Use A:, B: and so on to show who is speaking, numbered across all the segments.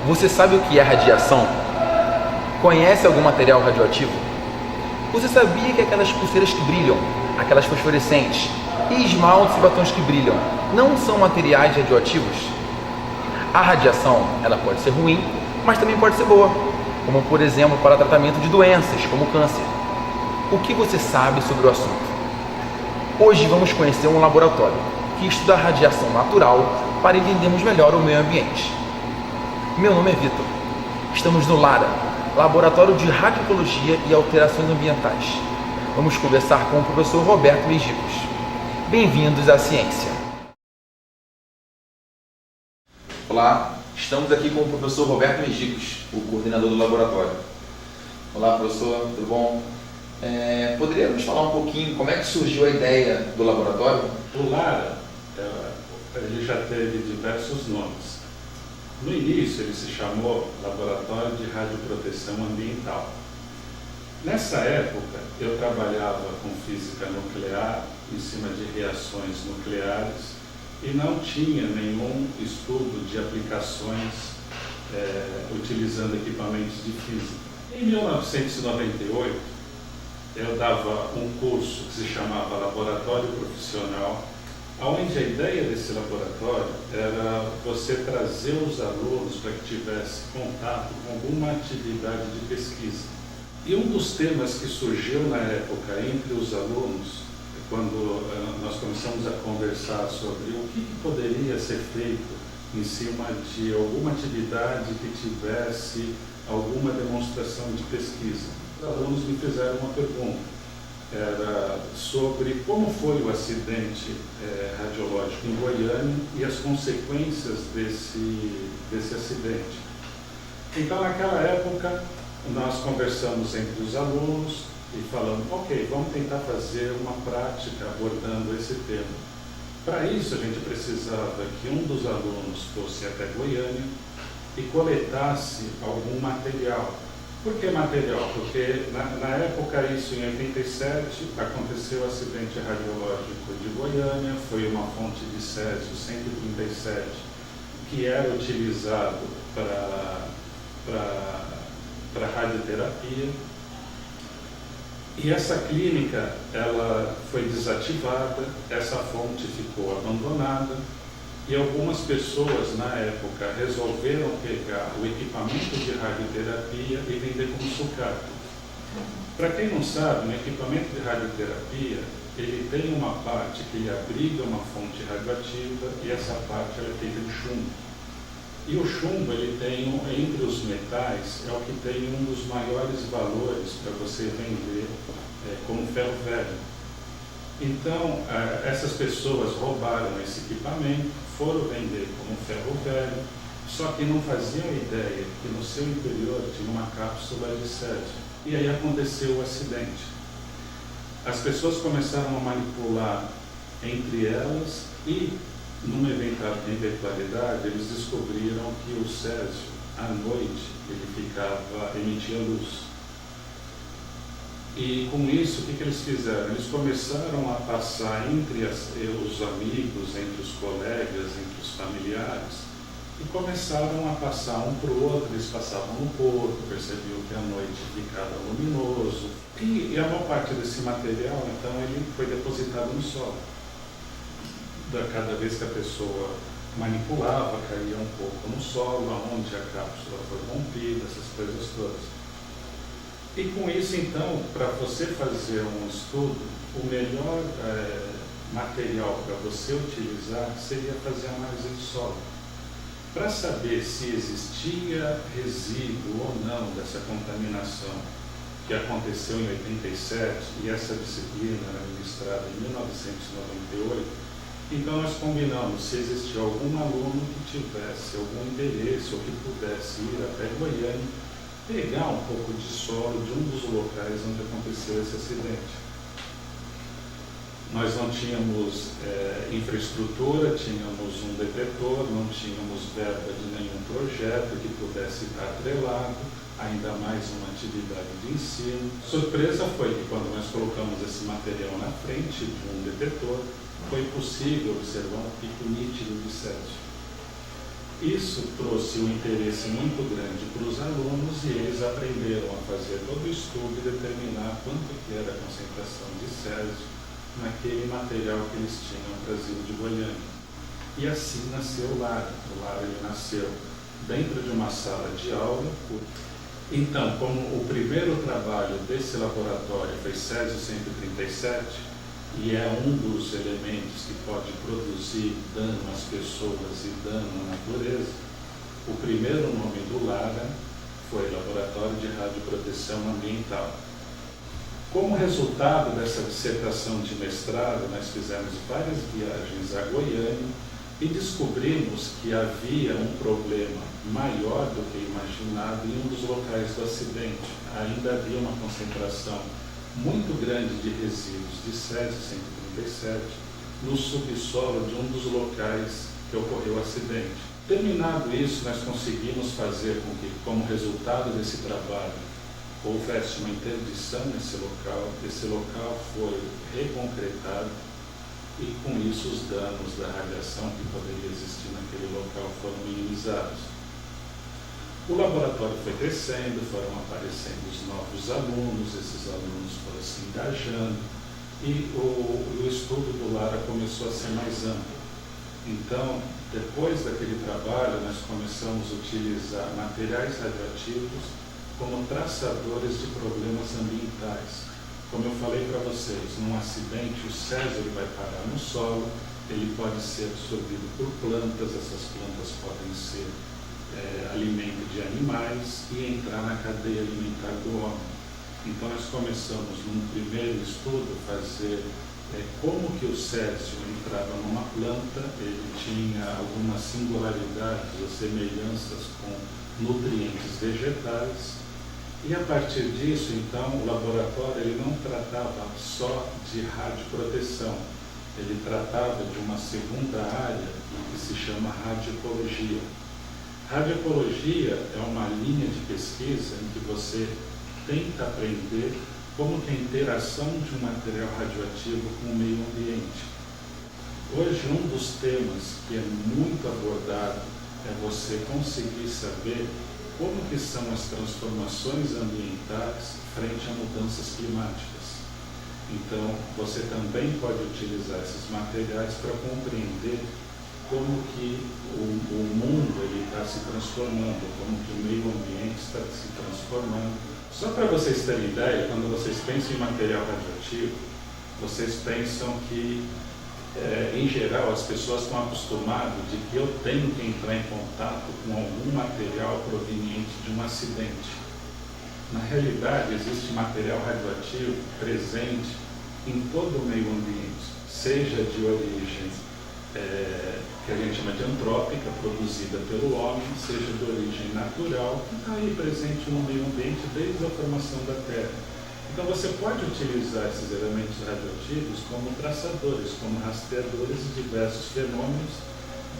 A: Você sabe o que é radiação? Conhece algum material radioativo? Você sabia que aquelas pulseiras que brilham, aquelas fosforescentes, e esmaltes e batons que brilham, não são materiais radioativos? A radiação, ela pode ser ruim, mas também pode ser boa, como por exemplo para tratamento de doenças, como câncer. O que você sabe sobre o assunto? Hoje vamos conhecer um laboratório que estuda a radiação natural para entendermos melhor o meio ambiente. Meu nome é Vitor. Estamos no LARA, Laboratório de Radioecologia e Alterações Ambientais. Vamos conversar com o professor Roberto Mejicos. Bem-vindos à ciência. Olá, estamos aqui com o professor Roberto Mejicos, o coordenador do laboratório. Olá, professor, tudo bom? Poderia nos falar um pouquinho como é que surgiu a ideia do laboratório?
B: O LARA, ele já teve diversos nomes. No início ele se chamou Laboratório de Radioproteção Ambiental. Nessa época eu trabalhava com física nuclear, em cima de reações nucleares, e não tinha nenhum estudo de aplicações utilizando equipamentos de física. Em 1998 eu dava um curso que se chamava Laboratório Profissional, onde a ideia desse laboratório era você trazer os alunos para que tivesse contato com alguma atividade de pesquisa. E um dos temas que surgiu na época entre os alunos, quando nós começamos a conversar sobre o que poderia ser feito em cima de alguma atividade que tivesse alguma demonstração de pesquisa, os alunos me fizeram uma pergunta. Era sobre como foi o acidente radiológico em Goiânia e as consequências desse acidente. Então, naquela época, nós conversamos entre os alunos e falamos, ok, vamos tentar fazer uma prática abordando esse tema. Para isso, a gente precisava que um dos alunos fosse até Goiânia e coletasse algum material. Por que material? Porque na época, isso em 87, aconteceu o acidente radiológico de Goiânia, foi uma fonte de césio 137 que era utilizado para radioterapia. E essa clínica ela foi desativada, essa fonte ficou abandonada. E algumas pessoas, na época, resolveram pegar o equipamento de radioterapia e vender como sucata. Para quem não sabe, no equipamento de radioterapia, ele tem uma parte que ele abriga uma fonte radioativa e essa parte é feita de chumbo. E o chumbo, ele tem, entre os metais, é o que tem um dos maiores valores para você vender como ferro velho. Então, essas pessoas roubaram esse equipamento, foram vender como ferro velho, só que não faziam ideia que no seu interior tinha uma cápsula de césio. E aí aconteceu o acidente. As pessoas começaram a manipular entre elas e, numa eventualidade, eles descobriram que o césio, à noite, ele emitia luz. E com isso, o que eles fizeram? Eles começaram a passar entre os amigos, entre os colegas, entre os familiares, e começaram a passar um para o outro. Eles passavam no corpo, percebiam que à noite ficava luminoso. E a maior parte desse material, então, ele foi depositado no solo. Cada vez que a pessoa manipulava, caía um pouco no solo, onde a cápsula foi rompida, essas coisas todas. E com isso, então, para você fazer um estudo, o melhor material para você utilizar seria fazer análise de solo. Para saber se existia resíduo ou não dessa contaminação que aconteceu em 87, e essa disciplina era ministrada em 1998, então nós combinamos se existia algum aluno que tivesse algum interesse ou que pudesse ir até Goiânia, pegar um pouco de solo de um dos locais onde aconteceu esse acidente. Nós não tínhamos infraestrutura, tínhamos um detetor, não tínhamos verba de nenhum projeto que pudesse estar atrelado, ainda mais uma atividade de ensino. Surpresa foi que quando nós colocamos esse material na frente de um detetor, foi possível observar um pico nítido de césio. Isso trouxe um interesse muito grande para os alunos e eles aprenderam a fazer todo o estudo e determinar quanto que era a concentração de césio naquele material que eles tinham trazido de Goiânia. E assim nasceu o Lara. O Lara ele nasceu dentro de uma sala de aula. Então, como o primeiro trabalho desse laboratório foi Césio 137, e é um dos elementos que pode produzir dano às pessoas e dano à natureza, o primeiro nome do Lara foi Laboratório de Radioproteção Ambiental. Como resultado dessa dissertação de mestrado, nós fizemos várias viagens a Goiânia e descobrimos que havia um problema maior do que imaginado em um dos locais do acidente. Ainda havia uma concentração muito grande de resíduos de Césio 137 no subsolo de um dos locais que ocorreu o acidente. Terminado isso, nós conseguimos fazer com que, como resultado desse trabalho, houvesse uma interdição nesse local. Esse local foi reconcretado e, com isso, os danos da radiação que poderia existir naquele local foram minimizados. O laboratório foi crescendo, foram aparecendo os novos alunos, esses alunos foram se engajando e o estudo do Lara começou a ser mais amplo. Então, depois daquele trabalho, nós começamos a utilizar materiais radioativos como traçadores de problemas ambientais. Como eu falei para vocês, num acidente o césio ele vai parar no solo, ele pode ser absorvido por plantas, essas plantas podem ser alimento de animais e entrar na cadeia alimentar do homem. Então nós começamos num primeiro estudo a fazer como que o césio entrava numa planta, ele tinha algumas singularidades ou semelhanças com nutrientes vegetais e a partir disso então o laboratório ele não tratava só de radioproteção, ele tratava de uma segunda área que se chama radioecologia. Radioecologia é uma linha de pesquisa em que você tenta aprender como que a interação de um material radioativo com o meio ambiente. Hoje, um dos temas que é muito abordado é você conseguir saber como que são as transformações ambientais frente a mudanças climáticas. Então, você também pode utilizar esses materiais para compreender como que o mundo está se transformando, como que o meio ambiente está se transformando. Só para vocês terem ideia, quando vocês pensam em material radioativo, vocês pensam que, em geral, as pessoas estão acostumadas de que eu tenho que entrar em contato com algum material proveniente de um acidente. Na realidade, existe material radioativo presente em todo o meio ambiente, seja de origem que a gente chama de antrópica, produzida pelo homem, seja de origem natural, que está aí presente no meio ambiente desde a formação da Terra. Então você pode utilizar esses elementos radioativos como traçadores, como rastreadores de diversos fenômenos,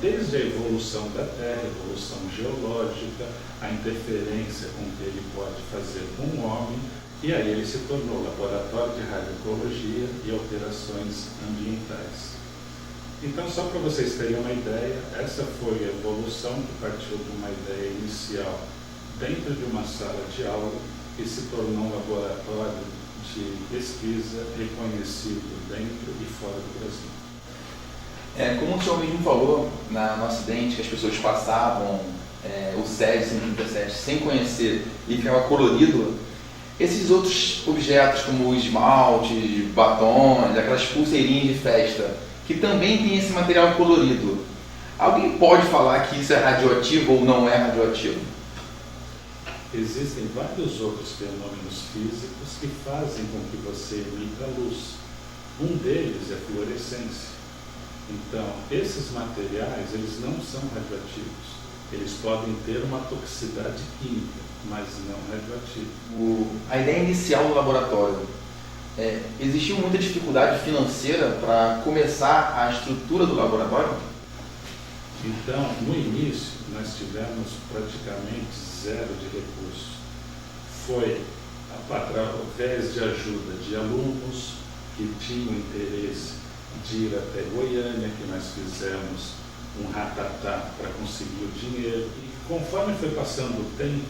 B: desde a evolução da Terra, a evolução geológica, a interferência com que ele pode fazer com o homem, e aí ele se tornou laboratório de radioecologia e alterações ambientais. Então, só para vocês terem uma ideia, essa foi a evolução que partiu de uma ideia inicial dentro de uma sala de aula e se tornou um laboratório de pesquisa reconhecido dentro e fora do Brasil.
A: Como o senhor mesmo falou no acidente, que as pessoas passavam o Césio 137 sem conhecer e ficava colorido, esses outros objetos como o esmalte, batons, aquelas pulseirinhas de festa, que também tem esse material colorido. Alguém pode falar que isso é radioativo ou não é radioativo?
B: Existem vários outros fenômenos físicos que fazem com que você emita luz. Um deles é a fluorescência. Então, esses materiais, eles não são radioativos. Eles podem ter uma toxicidade química, mas não radioativa.
A: A ideia inicial do laboratório, existiu muita dificuldade financeira para começar a estrutura do laboratório?
B: Então, no início, nós tivemos praticamente zero de recursos. Foi através de ajuda de alunos que tinham interesse de ir até Goiânia, que nós fizemos um ratatá para conseguir o dinheiro. E conforme foi passando o tempo,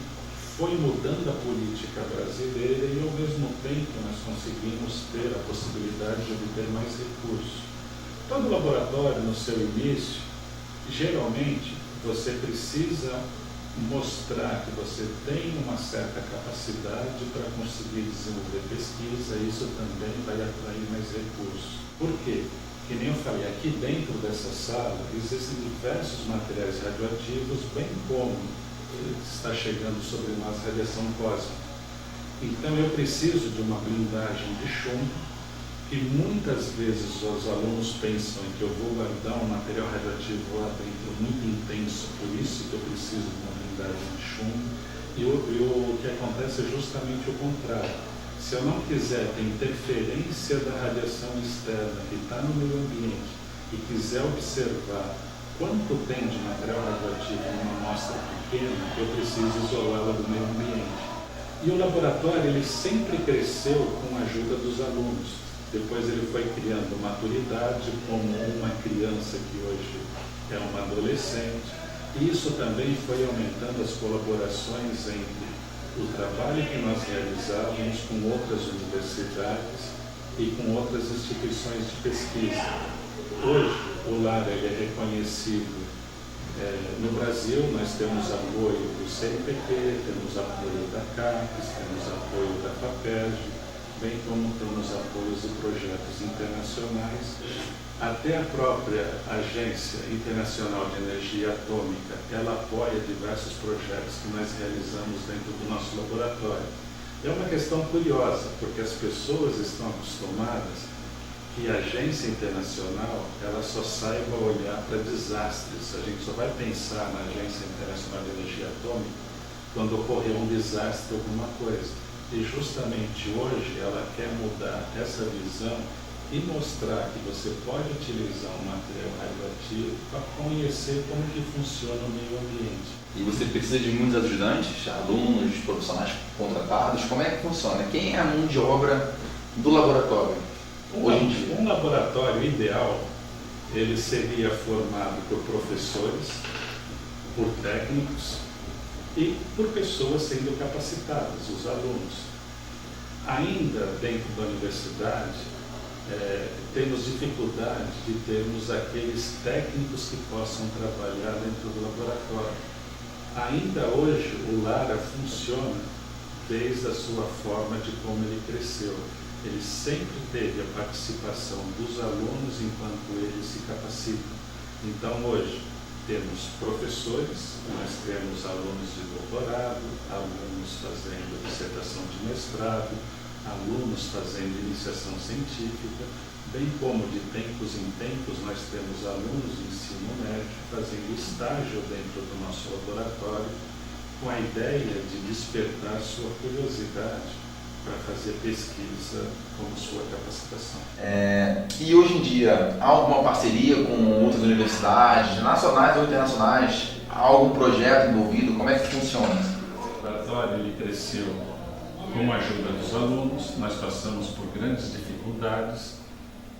B: foi mudando a política brasileira e, ao mesmo tempo, nós conseguimos ter a possibilidade de obter mais recursos. Todo laboratório, no seu início, geralmente, você precisa mostrar que você tem uma certa capacidade para conseguir desenvolver pesquisa, e isso também vai atrair mais recursos. Por quê? Que nem eu falei, aqui dentro dessa sala existem diversos materiais radioativos, bem como está chegando sobre nós radiação cósmica. Então eu preciso de uma blindagem de chumbo, e muitas vezes os alunos pensam que eu vou guardar um material radioativo lá dentro muito intenso, por isso que eu preciso de uma blindagem de chumbo, e o que acontece é justamente o contrário. Se eu não quiser ter interferência da radiação externa que está no meio ambiente e quiser observar quanto tem de material radioativo numa amostra pequena, eu preciso isolá-la do meio ambiente. E o laboratório ele sempre cresceu com a ajuda dos alunos. Depois ele foi criando maturidade como uma criança que hoje é uma adolescente. E isso também foi aumentando as colaborações entre o trabalho que nós realizávamos com outras universidades e com outras instituições de pesquisa. Hoje, o LAR ele é reconhecido no Brasil, nós temos apoio do CNPq, temos apoio da CAPES, temos apoio da FAPERJ, bem como temos apoios de projetos internacionais. Até a própria Agência Internacional de Energia Atômica, ela apoia diversos projetos que nós realizamos dentro do nosso laboratório. É uma questão curiosa, porque as pessoas estão acostumadas que a agência internacional ela só saiba olhar para desastres. A gente só vai pensar na Agência Internacional de Energia Atômica quando ocorrer um desastre, alguma coisa. E justamente hoje ela quer mudar essa visão e mostrar que você pode utilizar um material radioativo para conhecer como que funciona o meio ambiente.
A: E você precisa de muitos ajudantes, alunos, profissionais contratados? Como é que funciona? Quem é a mão de obra do laboratório hoje em dia?
B: Um laboratório ideal, ele seria formado por professores, por técnicos e por pessoas sendo capacitadas, os alunos. Ainda dentro da universidade, temos dificuldade de termos aqueles técnicos que possam trabalhar dentro do laboratório. Ainda hoje, o LARA funciona desde a sua forma de como ele cresceu. Ele sempre teve a participação dos alunos enquanto eles se capacitam. Então, hoje, temos professores, nós temos alunos de doutorado, alunos fazendo dissertação de mestrado, alunos fazendo iniciação científica, bem como de tempos em tempos nós temos alunos de ensino médio fazendo estágio dentro do nosso laboratório com a ideia de despertar sua curiosidade para fazer pesquisa como sua capacitação.
A: E hoje em dia, há alguma parceria com outras universidades, nacionais ou internacionais? Há algum projeto envolvido? Como é que funciona?
B: O laboratório ele cresceu com a ajuda dos alunos, nós passamos por grandes dificuldades,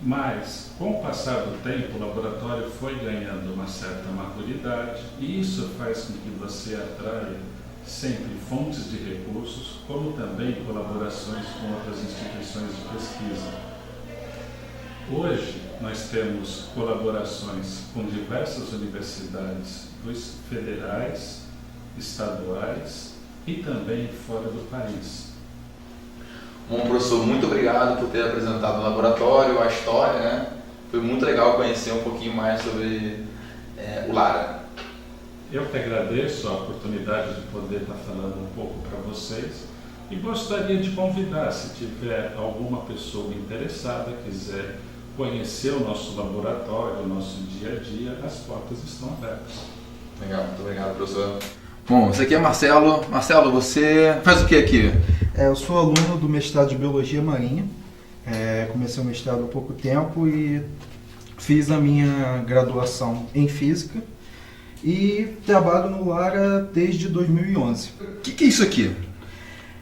B: mas com o passar do tempo o laboratório foi ganhando uma certa maturidade e isso faz com que você atraia sempre fontes de recursos, como também colaborações com outras instituições de pesquisa. Hoje nós temos colaborações com diversas universidades federais, estaduais e também fora do país.
A: Bom, professor, muito obrigado por ter apresentado o laboratório, a história, né? Foi muito legal conhecer um pouquinho mais sobre o LARA.
B: Eu que agradeço a oportunidade de poder estar falando um pouco para vocês e gostaria de convidar, se tiver alguma pessoa interessada, quiser conhecer o nosso laboratório, o nosso dia a dia, as portas estão abertas.
A: Legal, muito obrigado, professor. Bom, esse aqui é Marcelo. Marcelo, você faz o que aqui?
C: Eu sou aluno do mestrado de Biologia Marinha. Comecei o mestrado há pouco tempo e fiz a minha graduação em Física e trabalho no LARA desde 2011.
A: O que é isso aqui?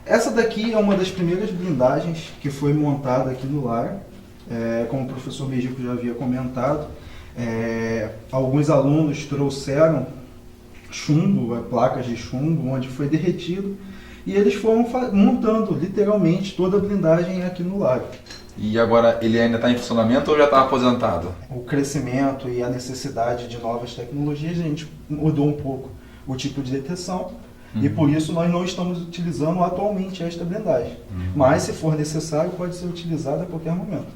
C: Essa daqui é uma das primeiras blindagens que foi montada aqui no LARA, como o professor Mejico já havia comentado. Alguns alunos trouxeram chumbo, placas de chumbo, onde foi derretido, e eles foram montando literalmente toda a blindagem aqui no lago.
A: E agora ele ainda está em funcionamento ou já está aposentado?
C: O crescimento e a necessidade de novas tecnologias, a gente mudou um pouco o tipo de detecção, e por isso nós não estamos utilizando atualmente esta blindagem. Mas se for necessário, pode ser utilizada a qualquer momento.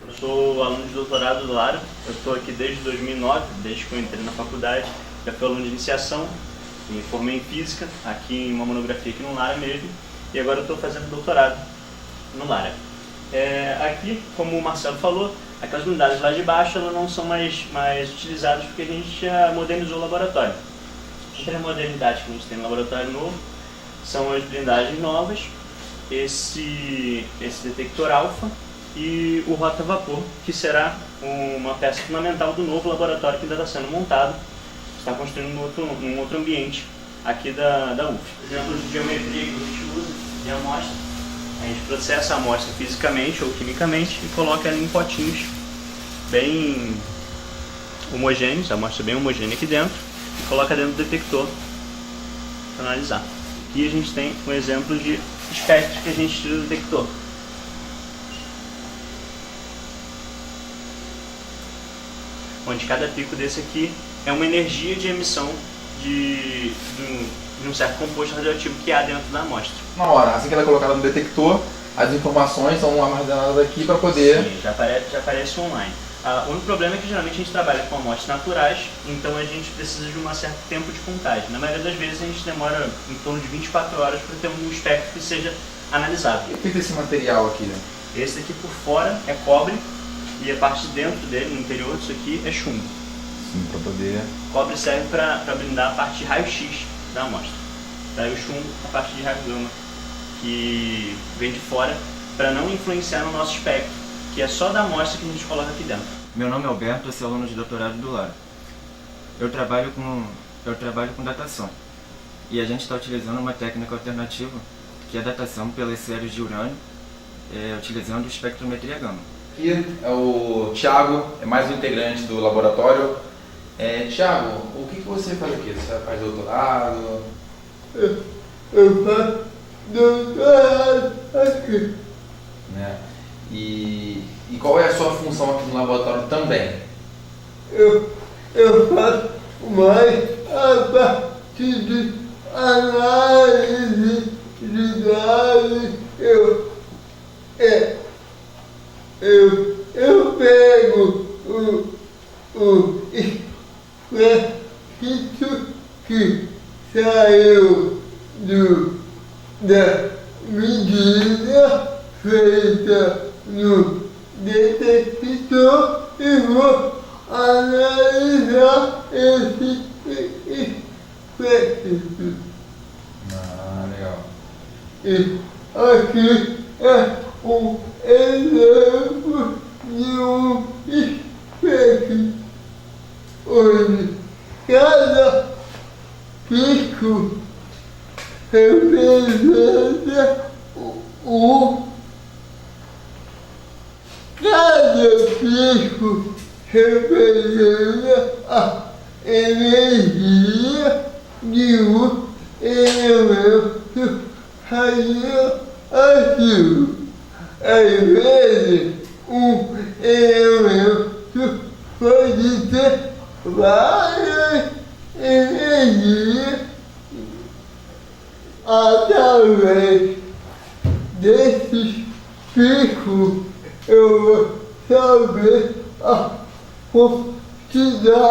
D: Eu sou aluno de doutorado do Lara, eu estou aqui desde 2009, desde que eu entrei na faculdade. Já fui aluno de iniciação, me formei em física, aqui em uma monografia aqui no Lara mesmo, e agora eu estou fazendo doutorado no Lara. Aqui, como o Marcelo falou, aquelas blindagens lá de baixo elas não são mais utilizadas porque a gente já modernizou o laboratório. Entre as modernidades que a gente tem no laboratório novo são as blindagens novas, esse detector alfa e o rota-vapor, que será uma peça fundamental do novo laboratório que ainda está sendo montado, está construindo num outro ambiente aqui da UF. Exemplos de geometria que a gente usa de amostra, a gente processa a amostra fisicamente ou quimicamente e coloca ela em potinhos bem homogêneos, a amostra bem homogênea aqui dentro, e coloca dentro do detector para analisar. Aqui a gente tem um exemplo de espectros que a gente tira do detector. Onde cada pico desse aqui é uma energia de emissão de um certo composto radioativo que há dentro da amostra.
A: Uma hora, assim que ela é colocada no detector, as informações são armazenadas aqui para poder...
D: Sim, já aparece online. O único problema é que geralmente a gente trabalha com amostras naturais, então a gente precisa de um certo tempo de contagem. Na maioria das vezes a gente demora em torno de 24 horas para ter um espectro que seja analisado.
A: O que é esse material aqui?
D: Esse aqui por fora é cobre e a parte de dentro dele, no interior disso aqui, é chumbo.
A: Sim, para poder...
D: Cobre serve para blindar a parte de raio-x da amostra. Daí o chumbo, a parte de raio-gama, que vem de fora, para não influenciar no nosso espectro, que é só da amostra que a gente coloca aqui dentro.
E: Meu nome é Alberto, eu sou aluno de doutorado do Lara. Eu trabalho com datação. E a gente está utilizando uma técnica alternativa, que é a datação pelas séries de urânio, utilizando espectrometria gama.
A: Aqui é o Thiago, é mais um integrante do laboratório. Thiago, o que você faz aqui? Você faz doutorado?
F: Eu faço doutorado aqui.
A: Né? E qual é a sua função aqui no laboratório também?
F: Eu faço mais a parte de análise de dados. Eu pego o espectro que saiu da medida feita no detector e vou analisar esse espectro.
A: Legal.
F: E aqui é um exemplo de um espectro onde cada pico representa cada pico representa a energia de um elemento radioativo. Às vezes, um elemento pode ter várias energias. Através desses picos, eu vou saber a quantidade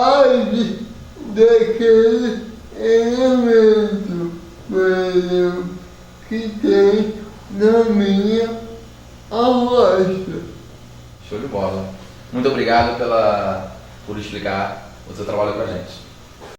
F: daquele elemento, por exemplo, que tem na minha amostra.
A: Show de bola. Muito obrigado por explicar o seu trabalho pra gente.